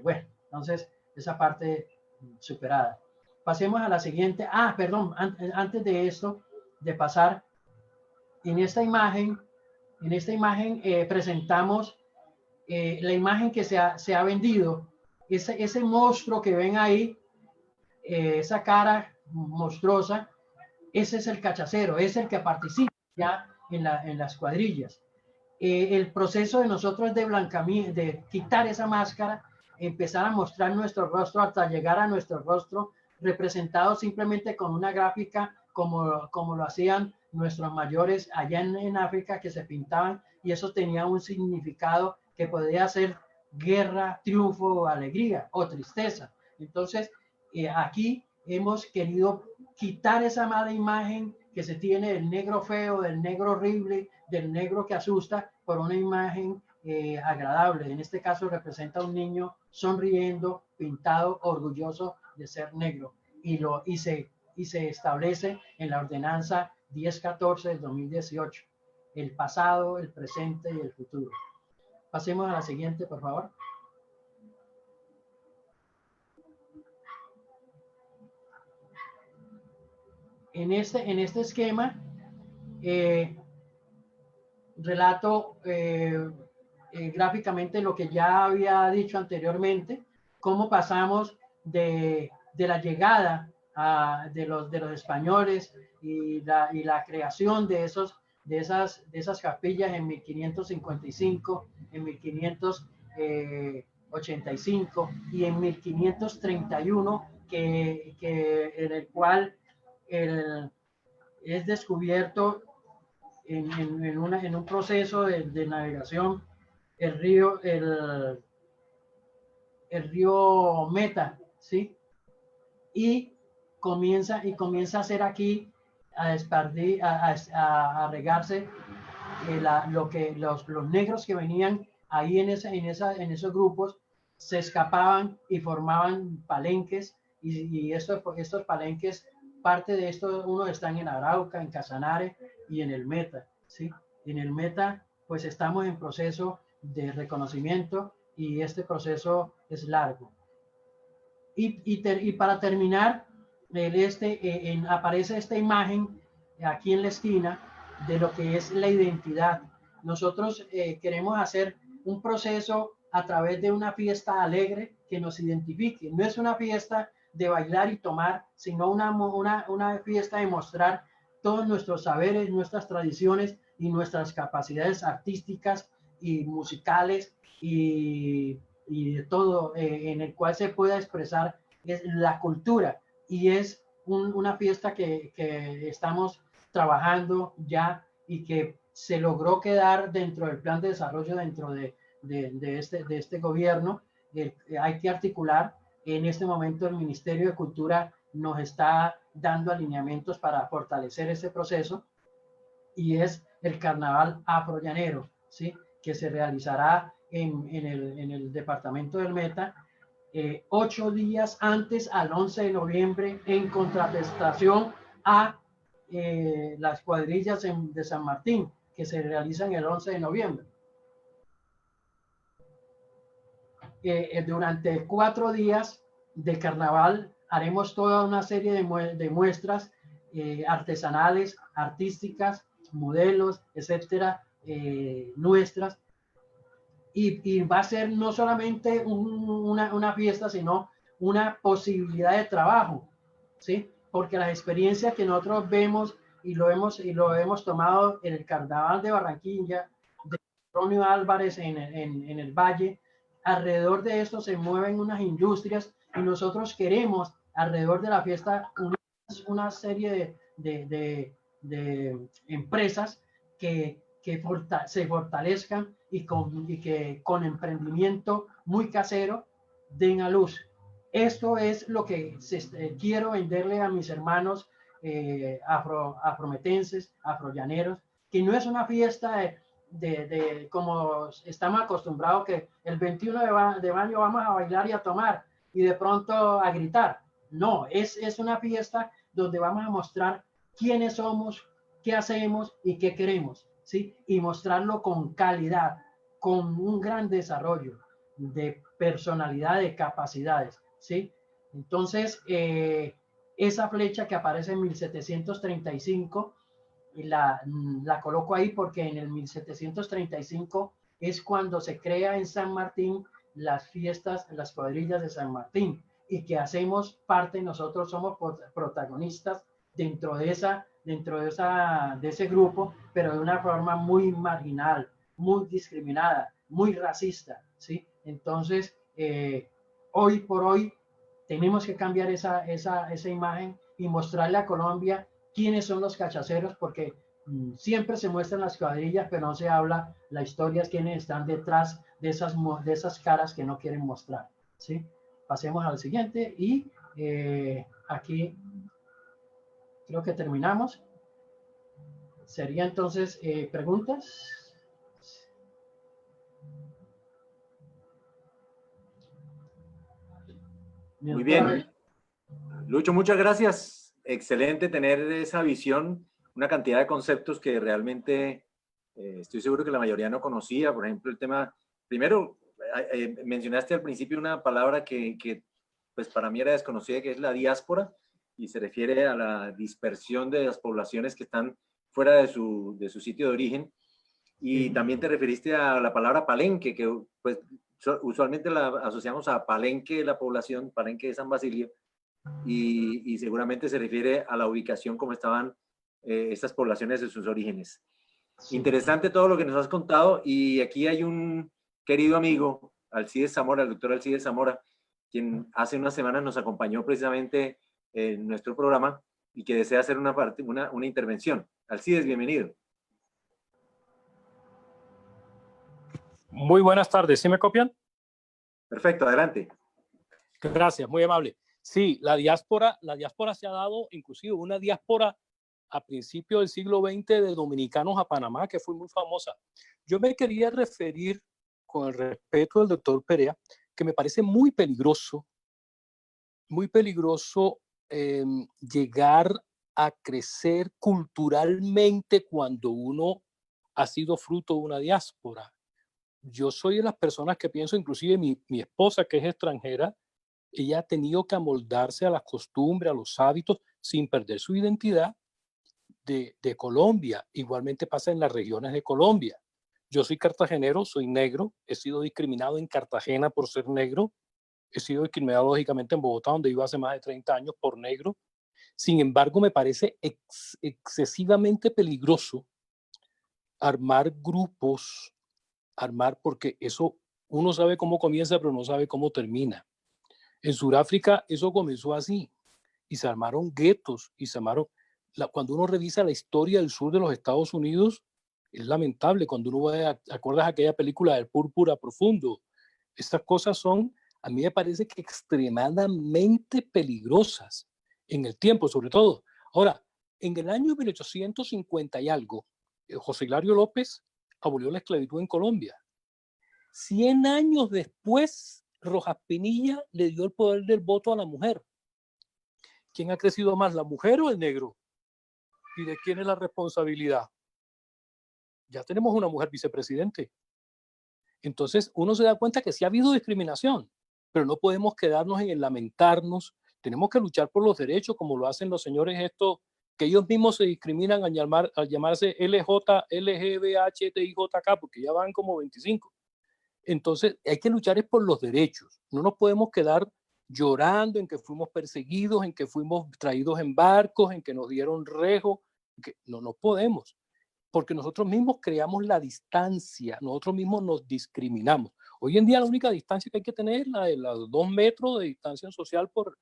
bueno, entonces esa parte superada. Pasemos a la siguiente. Perdón, antes de esto, de pasar, en esta imagen presentamos la imagen que se ha vendido, ese monstruo que ven ahí, esa cara monstruosa, ese es el cachacero, es el que participa ya en las cuadrillas. El proceso de nosotros de blancamiento, de quitar esa máscara, empezar a mostrar nuestro rostro hasta llegar a nuestro rostro representado simplemente con una gráfica como lo hacían nuestros mayores allá en África, que se pintaban, y eso tenía un significado que podía ser guerra, triunfo, alegría o tristeza. Entonces, aquí hemos querido quitar esa mala imagen que se tiene del negro feo, del negro horrible, del negro que asusta, por una imagen agradable. En este caso representa a un niño sonriendo, pintado, orgulloso de ser negro. Y se establece en la ordenanza 1014 del 2018, el pasado, el presente y el futuro. Pasemos a la siguiente, por favor. En este esquema, relato gráficamente lo que ya había dicho anteriormente, cómo pasamos de la llegada de los españoles y la creación de esas capillas en 1555, en 1585 y en 1531, en el cual es descubierto en un proceso de navegación el río Meta, ¿sí? Y comienza a hacer aquí, a esparcir, a regarse los negros que venían ahí en esos grupos se escapaban y formaban palenques, y estos palenques, parte de estos, unos están en Arauca, en Casanare y en el Meta, ¿sí? En el Meta, pues estamos en proceso de reconocimiento y este proceso es largo. Y para terminar, aparece esta imagen aquí en la esquina de lo que es la identidad. Nosotros queremos hacer un proceso a través de una fiesta alegre que nos identifique. No es una fiesta de bailar y tomar, sino una fiesta de mostrar todos nuestros saberes, nuestras tradiciones y nuestras capacidades artísticas y musicales y de todo, en el cual se pueda expresar la cultura, y es una fiesta que estamos trabajando ya y que se logró quedar dentro del plan de desarrollo dentro de este gobierno. Hay que articular. En este momento el Ministerio de Cultura nos está dando alineamientos para fortalecer ese proceso, y es el Carnaval Afro-Llanero, ¿sí? Que se realizará en el departamento del Meta, 8 días antes, al 11 de noviembre, en contraprestación a las cuadrillas de San Martín, que se realizan el 11 de noviembre. Durante 4 días de carnaval haremos toda una serie de muestras artesanales, artísticas, modelos, etcétera, nuestras. Y va a ser no solamente una fiesta, sino una posibilidad de trabajo, ¿sí? Porque las experiencias que nosotros vemos y lo hemos tomado en el Carnaval de Barranquilla, de Ronio Álvarez en el Valle, alrededor de esto se mueven unas industrias, y nosotros queremos, alrededor de la fiesta, una serie de empresas que se fortalezcan y que con emprendimiento muy casero den a luz. Esto es lo que quiero venderle a mis hermanos afrometenses, afrollaneros, que no es una fiesta como estamos acostumbrados, que el 21 de mayo vamos a bailar y a tomar y de pronto a gritar. No, es una fiesta donde vamos a mostrar quiénes somos, qué hacemos y qué queremos, ¿sí? Y mostrarlo con calidad, con un gran desarrollo de personalidad, de capacidades, ¿sí? Entonces, esa flecha que aparece en 1735, la coloco ahí porque en el 1735 es cuando se crea en San Martín las fiestas, las cuadrillas de San Martín, y que hacemos parte, nosotros somos protagonistas dentro de ese grupo, pero de una forma muy marginal, muy discriminada, muy racista, ¿sí? Entonces, hoy por hoy tenemos que cambiar esa imagen y mostrarle a Colombia quiénes son los cachaceros, porque siempre se muestran las cuadrillas, pero no se habla la historia, quiénes están detrás de esas caras que no quieren mostrar, ¿sí? Pasemos al siguiente, y aquí creo que terminamos. Sería entonces preguntas. Muy bien. Lucho, muchas gracias. Excelente tener esa visión, una cantidad de conceptos que realmente estoy seguro que la mayoría no conocía. Por ejemplo, el tema, primero, mencionaste al principio una palabra que pues para mí era desconocida, que es la diáspora, y se refiere a la dispersión de las poblaciones que están fuera de su sitio de origen. Y también te referiste a la palabra palenque, que pues usualmente la asociamos a Palenque, la población, Palenque de San Basilio, y seguramente se refiere a la ubicación como estaban estas poblaciones de sus orígenes. Sí. Interesante todo lo que nos has contado, y aquí hay un querido amigo, Alcides Zamora, el doctor Alcides Zamora, quien hace unas semanas nos acompañó precisamente en nuestro programa y que desea hacer una intervención. Alcides, bienvenido. Muy buenas tardes, ¿sí me copian? Perfecto, adelante. Gracias, muy amable. Sí, la diáspora se ha dado, inclusive una diáspora a principios del siglo XX de dominicanos a Panamá, que fue muy famosa. Yo me quería referir, con el respeto del doctor Perea, que me parece muy peligroso llegar a crecer culturalmente cuando uno ha sido fruto de una diáspora. Yo soy de las personas que pienso, inclusive mi esposa, que es extranjera, ella ha tenido que amoldarse a las costumbres, a los hábitos, sin perder su identidad de Colombia. Igualmente pasa en las regiones de Colombia. Yo soy cartagenero, soy negro, he sido discriminado en Cartagena por ser negro, he sido discriminado lógicamente en Bogotá, donde vivo hace más de 30 años, por negro. Sin embargo, me parece excesivamente peligroso armar grupos, porque eso uno sabe cómo comienza, pero no sabe cómo termina. En Sudáfrica eso comenzó así, y se armaron guetos, y se armaron... Cuando uno revisa la historia del sur de los Estados Unidos, es lamentable. Cuando uno va, ¿acuerdas aquella película del Púrpura Profundo? Estas cosas son, a mí me parece que extremadamente peligrosas en el tiempo, sobre todo. Ahora, en el año 1850 y algo, José Hilario López abolió la esclavitud en Colombia. 100 años después, Rojas Pinilla le dio el poder del voto a la mujer. ¿Quién ha crecido más, la mujer o el negro? ¿Y de quién es la responsabilidad? Ya tenemos una mujer vicepresidente. Entonces, uno se da cuenta que sí ha habido discriminación, pero no podemos quedarnos en el lamentarnos. Tenemos que luchar por los derechos, como lo hacen los señores estos, que ellos mismos se discriminan al llamarse LJ, LGBHTIJK, porque ya van como 25. Entonces, hay que luchar es por los derechos. No nos podemos quedar llorando en que fuimos perseguidos, en que fuimos traídos en barcos, en que nos dieron rejo. No podemos, porque nosotros mismos creamos la distancia, nosotros mismos nos discriminamos. Hoy en día la única distancia que hay que tener es la de los 2 metros de distancia social por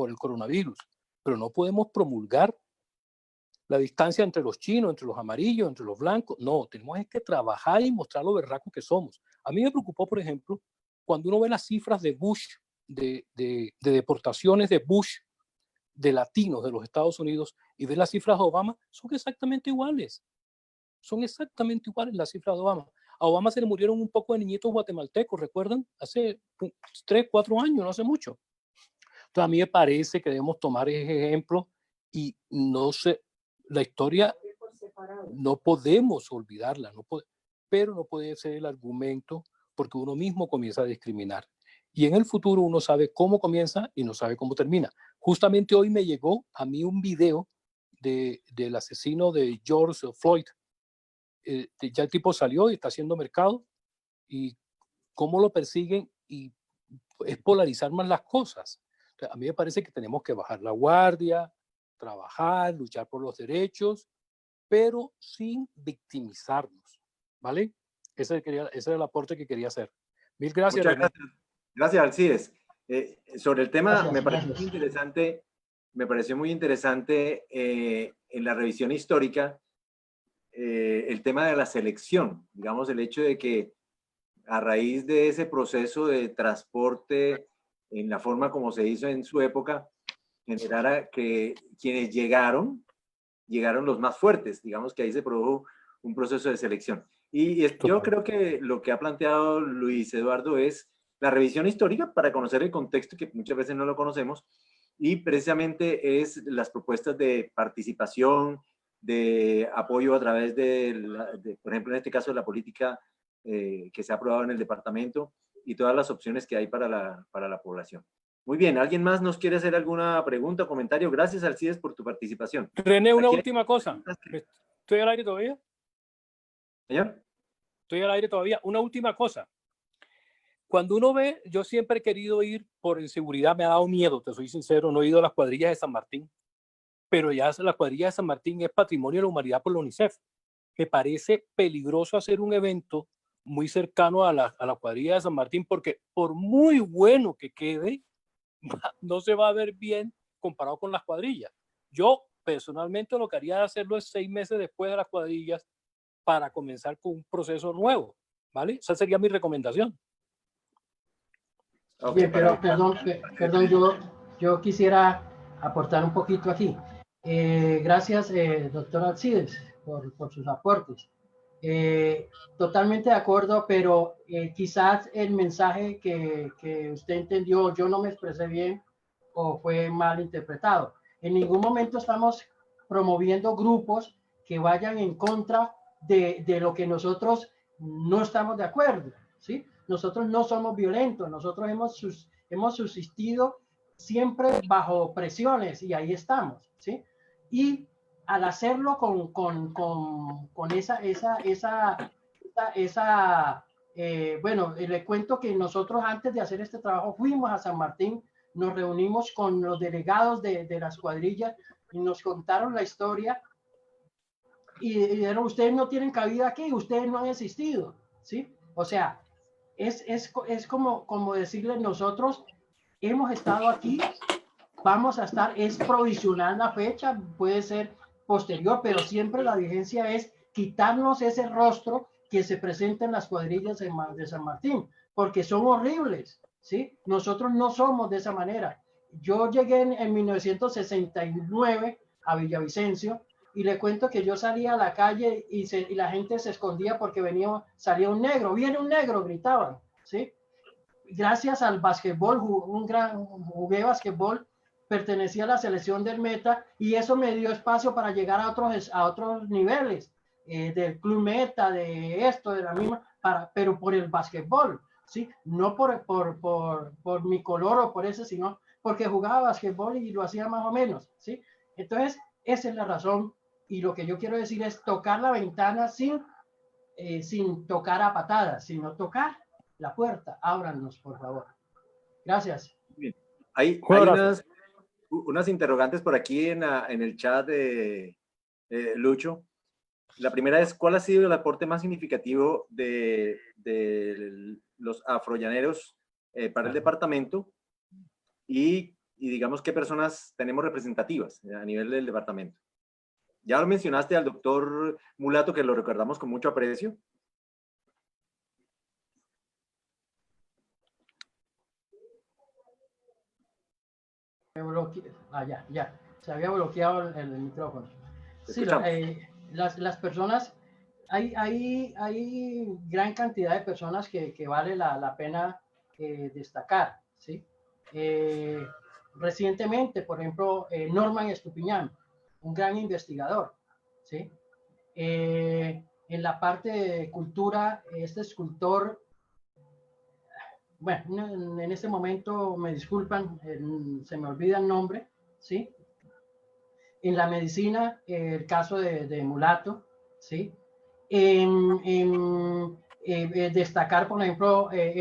el coronavirus, pero no podemos promulgar la distancia entre los chinos, entre los amarillos, entre los blancos. No, tenemos que trabajar y mostrar lo berracos que somos. A mí me preocupó, por ejemplo, cuando uno ve las cifras de Bush, de deportaciones de Bush, de latinos de los Estados Unidos, y ve las cifras de Obama, son exactamente iguales. Son exactamente iguales las cifras de Obama. A Obama se le murieron un poco de niñitos guatemaltecos, ¿recuerdan? Hace 3, 4 años, no hace mucho. Entonces, a mí me parece que debemos tomar ese ejemplo y la historia no podemos olvidarla, pero no puede ser el argumento, porque uno mismo comienza a discriminar. Y en el futuro uno sabe cómo comienza y no sabe cómo termina. Justamente hoy me llegó a mí un video del asesino de George Floyd. Ya el tipo salió y está haciendo mercado, y cómo lo persiguen, y es polarizar más las cosas. Entonces, a mí me parece que tenemos que bajar la guardia, trabajar, luchar por los derechos, pero sin victimizarnos, ¿vale? Ese era el aporte que quería hacer. Mil gracias. Muchas gracias. Gracias, Alcides. Sobre el tema, Gracias, me pareció gracias. muy interesante, en la revisión histórica, el tema de la selección, digamos, el hecho de que a raíz de ese proceso de transporte, en la forma como se hizo en su época, generara que quienes llegaron los más fuertes, digamos que ahí se produjo un proceso de selección. Yo creo que lo que ha planteado Luis Eduardo es la revisión histórica para conocer el contexto, que muchas veces no lo conocemos, y precisamente es las propuestas de participación, de apoyo a través por ejemplo, en este caso, de la política que se ha aprobado en el departamento, y todas las opciones que hay para la población. Muy bien, ¿alguien más nos quiere hacer alguna pregunta o comentario? Gracias, Alcides, por tu participación. René, una Aquí última cosa. ¿Estoy al aire todavía? Señor. Estoy al aire todavía. Una última cosa. cuando uno ve, yo siempre he querido ir por inseguridad, me ha dado miedo, te soy sincero, no he ido a las cuadrillas de San Martín, pero ya la cuadrilla de San Martín es Patrimonio de la Humanidad por la UNICEF. Me parece peligroso hacer un evento muy cercano a la cuadrilla de San Martín, porque por muy bueno que quede, no se va a ver bien comparado con las cuadrillas. Yo personalmente lo que haría de hacerlo es 6 meses después de las cuadrillas para comenzar con un proceso nuevo, ¿vale? Esa sería mi recomendación. Okay, bien, pero perdón, yo quisiera aportar un poquito aquí. Gracias, doctor Alcides, por sus aportes. Totalmente de acuerdo, pero quizás el mensaje que usted entendió, yo no me expresé bien o fue mal interpretado. En ningún momento estamos promoviendo grupos que vayan en contra de lo que nosotros no estamos de acuerdo, ¿sí? Nosotros no somos violentos, nosotros hemos subsistido siempre bajo presiones y ahí estamos, ¿sí? Y al hacerlo con bueno, le cuento que nosotros antes de hacer este trabajo fuimos a San Martín, nos reunimos con los delegados de las cuadrillas y nos contaron la historia y dijeron, ustedes no tienen cabida aquí, ustedes no han existido, ¿sí? O sea, es como decirles nosotros hemos estado aquí, vamos a estar, es provisional la fecha, puede ser posterior, pero siempre la vigencia es quitarnos ese rostro que se presenta en las cuadrillas de San Martín, porque son horribles, ¿sí? Nosotros no somos de esa manera. Yo llegué en 1969 a Villavicencio y le cuento que yo salía a la calle y la gente se escondía porque salía un negro, viene un negro, gritaban, ¿sí? Gracias al básquetbol, jugué básquetbol, pertenecía a la selección del Meta y eso me dio espacio para llegar a otros niveles del club Meta, de esto, de la misma, pero por el básquetbol, ¿sí? No por mi color o por eso, sino porque jugaba básquetbol y lo hacía más o menos, ¿sí? Entonces, esa es la razón y lo que yo quiero decir es tocar la ventana sin tocar a patadas, sino tocar la puerta. Ábranos, por favor. Gracias. Bien. Hay unas interrogantes por aquí en el chat de Lucho. La primera es, ¿cuál ha sido el aporte más significativo de los afrollaneros para el departamento? Y digamos, ¿qué personas tenemos representativas a nivel del departamento? Ya lo mencionaste al doctor Mulato, que lo recordamos con mucho aprecio. Ya. Se había bloqueado el micrófono. Sí, las personas, hay gran cantidad de personas que vale la pena destacar, ¿sí? Recientemente, por ejemplo, Norman Estupiñán, un gran investigador, ¿sí? En la parte de cultura, este escultor, bueno, en este momento me disculpan, se me olvida el nombre, ¿sí? En la medicina, el caso de Mulato, ¿sí? Destacar, por ejemplo, el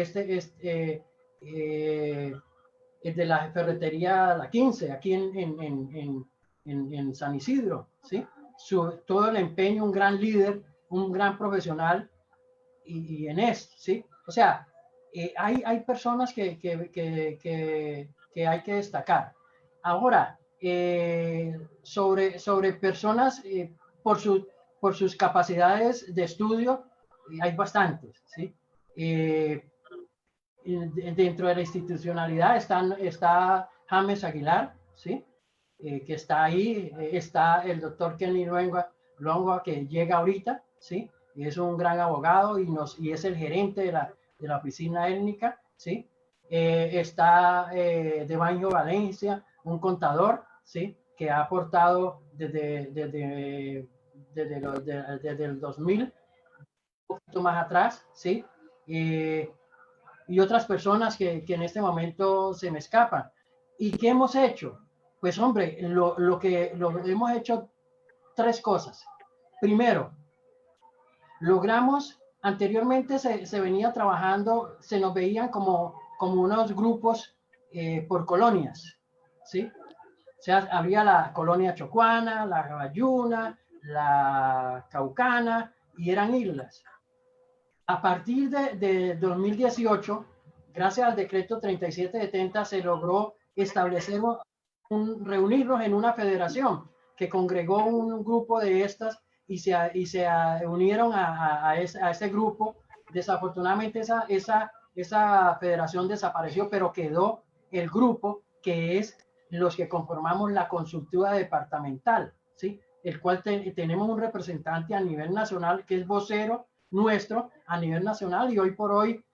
de la ferretería La 15, aquí en San Isidro, ¿sí? Todo el empeño, un gran líder, un gran profesional, y en esto, ¿sí? O sea, hay personas que hay que destacar. Ahora, sobre personas por sus capacidades de estudio, hay bastantes, ¿sí? Dentro de la institucionalidad está James Aguilar, ¿sí? Que está ahí, está el doctor Kenny Longa, que llega ahorita, ¿sí? Es un gran abogado y es el gerente de la oficina étnica, ¿sí? Está Devanjo Valencia, un contador, ¿sí? Que ha aportado desde el 2000, un poquito más atrás, ¿sí? Y otras personas que en este momento se me escapan. ¿Y qué hemos hecho? Pues hombre, lo hemos hecho 3 cosas. Primero, logramos anteriormente se venía trabajando, se nos veían como unos grupos por colonias, ¿sí? O sea, había la colonia chocuana, la bayuna, la caucana, y eran islas. A partir de 2018, gracias al decreto 3770, se logró establecer reunirnos en una federación que congregó un grupo de estas y se unieron a ese grupo. Desafortunadamente esa federación desapareció, pero quedó el grupo que es los que conformamos la consultiva departamental, ¿sí? El cual tenemos un representante a nivel nacional que es vocero nuestro a nivel nacional, y hoy por hoy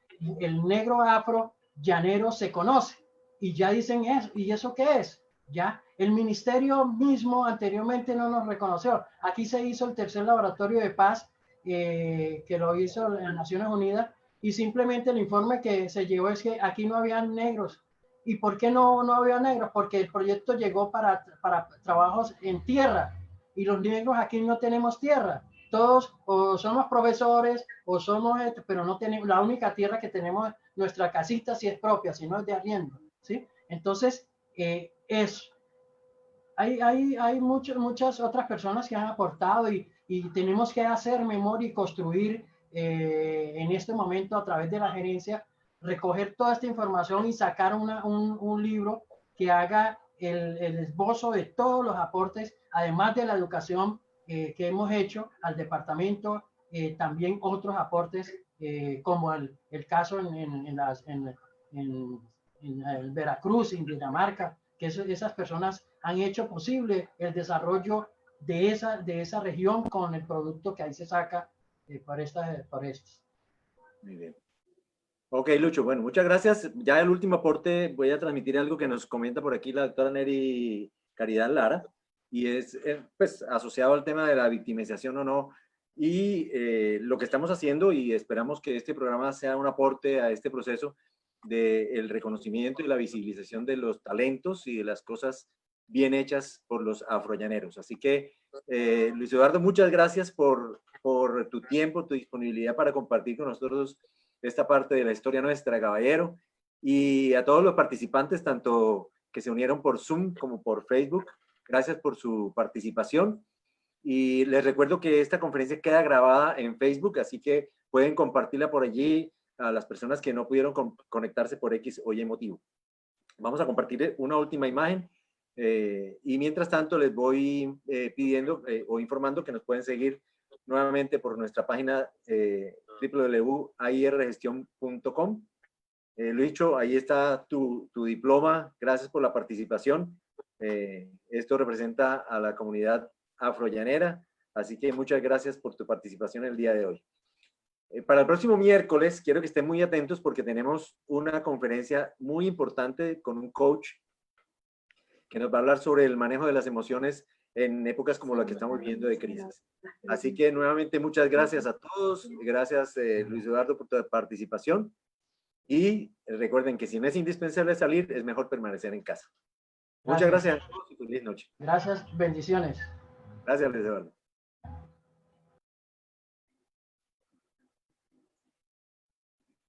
el negro afro llanero se conoce y ya dicen eso. ¿Y eso qué es? Ya el ministerio mismo anteriormente no nos reconoció. Aquí se hizo el tercer laboratorio de paz que lo hizo en Naciones Unidas, y simplemente el informe que se llevó es que aquí no había negros. ¿Y por qué no había negros? Porque el proyecto llegó para trabajos en tierra, y los negros aquí no tenemos tierra. Todos o somos profesores o somos, pero no tenemos, la única tierra que tenemos, nuestra casita si es propia, si no es de arriendo, ¿sí? Entonces, eso. Hay muchas otras personas que han aportado, y tenemos que hacer memoria y construir en este momento a través de la gerencia, recoger toda esta información y sacar un libro que haga el esbozo de todos los aportes, además de la educación que hemos hecho al departamento, también otros aportes como el caso en Veracruz, en Dinamarca, que esas personas han hecho posible el desarrollo de esa región con el producto que ahí se saca por estos. Muy bien. Ok, Lucho, bueno, muchas gracias. Ya el último aporte, voy a transmitir algo que nos comenta por aquí la doctora Neri Caridad Lara, y es pues asociado al tema de la victimización o no, y lo que estamos haciendo, y esperamos que este programa sea un aporte a este proceso del reconocimiento y la visibilización de los talentos y de las cosas bien hechas por los afrollaneros. Así que, Luis Eduardo, muchas gracias por tu tiempo, tu disponibilidad para compartir con nosotros esta parte de la historia nuestra, caballero, y a todos los participantes, tanto que se unieron por Zoom como por Facebook, gracias por su participación, y les recuerdo que esta conferencia queda grabada en Facebook, así que pueden compartirla por allí a las personas que no pudieron conectarse por X o Y motivo. Vamos a compartir una última imagen, y mientras tanto les voy pidiendo o informando que nos pueden seguir nuevamente por nuestra página www.airgestion.com. Luicho, ahí está tu diploma. Gracias por la participación. Esto representa a la comunidad afrollanera, así que muchas gracias por tu participación el día de hoy. Para el próximo miércoles, quiero que estén muy atentos porque tenemos una conferencia muy importante con un coach que nos va a hablar sobre el manejo de las emociones en épocas como la que estamos viviendo de crisis. Así que nuevamente muchas gracias a todos. Gracias Luis Eduardo por tu participación. Y recuerden que si no es indispensable salir, es mejor permanecer en casa. Muchas gracias a todos y feliz noche. Gracias, bendiciones. Gracias, Luis Eduardo.